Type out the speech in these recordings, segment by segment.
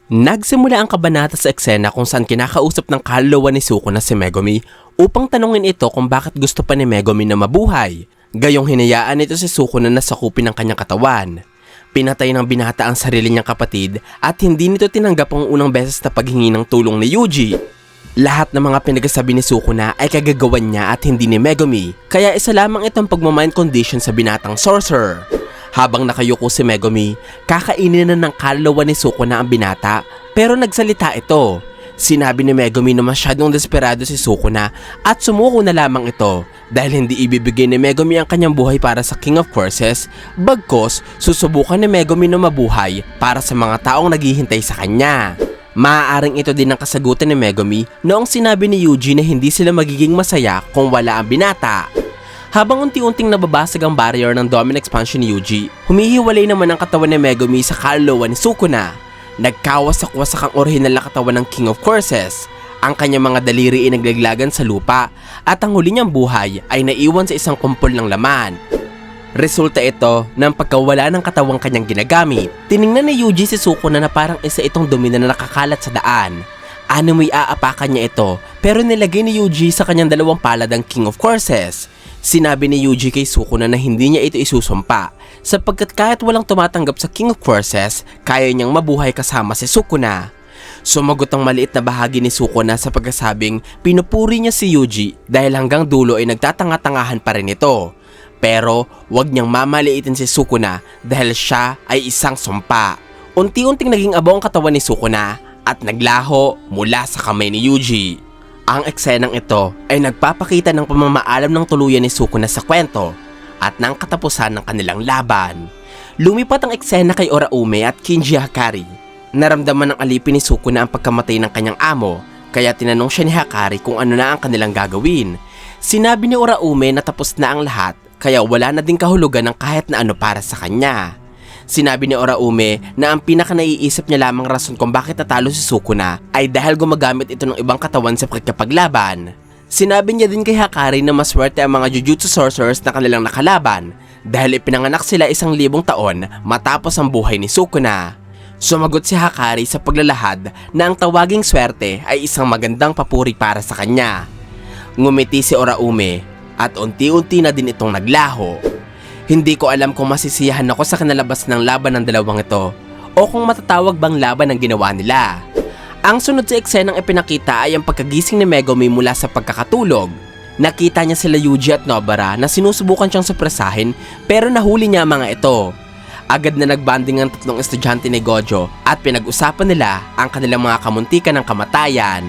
Nagsimula ang kabanata sa eksena kung saan kinakausap ng kaluluwa ni Sukuna si Megumi upang tanungin ito kung bakit gusto pa ni Megumi na mabuhay. Gayong hinayaan nito si Sukuna na sakupin ang kanyang katawan. Pinatay ng binata ang sarili niyang kapatid at hindi nito tinanggap ang unang beses na paghingi ng tulong ni Yuji. Lahat ng mga pinagsasabi ni Sukuna ay kagagawan niya at hindi ni Megumi, kaya isa lamang itong pagmamind condition sa binatang sorcerer. Habang nakayuko si Megumi, kakainin na ng kaluluwa ni Sukuna ang binata pero nagsalita ito. Sinabi ni Megumi na masyadong desperado si Sukuna at sumuko na lamang ito dahil hindi ibibigay ni Megumi ang kanyang buhay para sa King of Curses, bagkos susubukan ni Megumi na mabuhay para sa mga taong naghihintay sa kanya. Maaaring ito din ang kasagutan ni Megumi noong sinabi ni Yuji na hindi sila magiging masaya kung wala ang binata. Habang unti-unting nababasag ang barrier ng Domin expansion ni Yuji, humihiwalay naman ang katawan ni Megumi sa kaluluwa ni Sukuna. Nagkawasak-wasak ang orihinal na katawan ng King of Curses. Ang kanyang mga daliri ay naglaglagan sa lupa at ang huli niyang buhay ay naiwan sa isang kumpol ng laman. Resulta ito ng pagkawala ng katawang kanyang ginagamit. Tiningnan ni Yuji si Sukuna na parang isa itong dumi na nakakalat sa daan. May aapakan niya ito pero nilagay ni Yuji sa kanyang dalawang palad ang King of Curses. Sinabi ni Yuji kay Sukuna na hindi niya ito isusumpa sapagkat kahit walang tumatanggap sa King of Curses, kaya niyang mabuhay kasama si Sukuna. Sumagot ang maliit na bahagi ni Sukuna sa pagkasabing pinupuri niya si Yuji dahil hanggang dulo ay nagtatanga-tangahan pa rin ito. Pero wag niyang mamaliitin si Sukuna dahil siya ay isang sumpa. Unti-unting naging abo ang katawan ni Sukuna at naglaho mula sa kamay ni Yuji. Ang eksenang ito ay nagpapakita ng pamamaalam ng tuluyan ni Sukuna sa kwento at ng katapusan ng kanilang laban. Lumipat ang eksena kay Oraume at Kinji Hakari. Naramdaman ng alipin ni Sukuna ang pagkamatay ng kanyang amo, kaya tinanong siya ni Hakari kung ano na ang kanilang gagawin. Sinabi ni Oraume na tapos na ang lahat, kaya wala na din kahulugan ng kahit na ano para sa kanya. Sinabi ni Oraume na ang pinaka-naiisip niya lamang rason kung bakit natalo si Sukuna ay dahil gumagamit ito ng ibang katawan sa pagkapaglaban. Sinabi niya din kay Hakari na maswerte ang mga Jujutsu sorcerers na kanilang nakalaban dahil ipinanganak sila 1,000 taon matapos ang buhay ni Sukuna. Sumagot si Hakari sa paglalahad na ang tawaging swerte ay isang magandang papuri para sa kanya. Ngumiti si Oraume at unti-unti na din itong naglaho. Hindi ko alam kung masisiyahan ako sa kinalabas ng laban ng dalawang ito o kung matatawag bang laban ang ginawa nila. Ang sunod sa eksenang ipinakita ay ang pagkagising ni Megumi mula sa pagkakatulog. Nakita niya sila Yuji at Nobara na sinusubukan siyang supresahin pero nahuli niya ang mga ito. Agad na nagbanding ang tatlong estudyante ni Gojo at pinag-usapan nila ang kanilang mga kamuntikan ng kamatayan.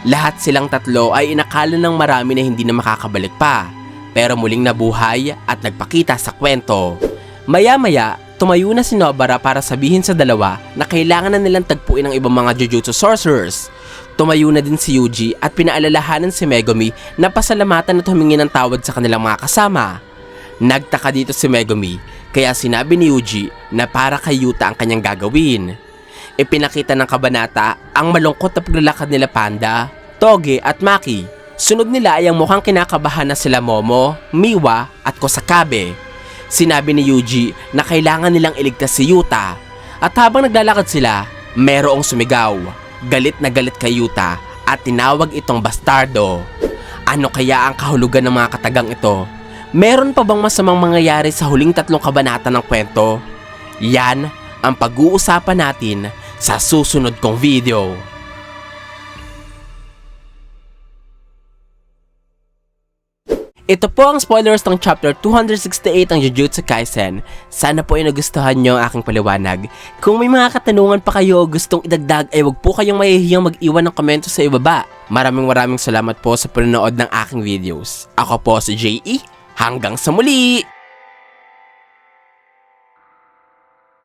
Lahat silang tatlo ay inakala ng marami na hindi na makakabalik pa. Pero muling nabuhay at nagpakita sa kwento. Maya-maya, tumayo na si Nobara para sabihin sa dalawa na kailangan na nilang tagpuin ang ibang mga Jujutsu sorcerers. Tumayo na din si Yuji at pinaalalahanan si Megumi na pasalamatan at humingi ng tawad sa kanilang mga kasama. Nagtaka dito si Megumi kaya sinabi ni Yuji na para kay Yuta ang kanyang gagawin. Ipinakita ng kabanata ang malungkot na paglalakad nila Panda, Toge at Maki. Sunod nila ay ang mukhang kinakabahan na sila Momo, Miwa at Kosakabe. Sinabi ni Yuji na kailangan nilang iligtas si Yuta. At habang naglalakad sila, merong sumigaw. Galit na galit kay Yuta at tinawag itong bastardo. Ano kaya ang kahulugan ng mga katagang ito? Meron pa bang masamang mangyayari sa huling 3 kabanata ng kwento? Yan ang pag-uusapan natin sa susunod kong video. Ito po ang spoilers ng chapter 268 ng Jujutsu Kaisen. Sana po ay nagustuhan nyo ang aking paliwanag. Kung may mga katanungan pa kayo o gustong idagdag ay wag po kayong mahihiyang mag-iwan ng komento sa ibaba. Maraming salamat po sa panonood ng aking videos. Ako po si J.E. Hanggang sa muli!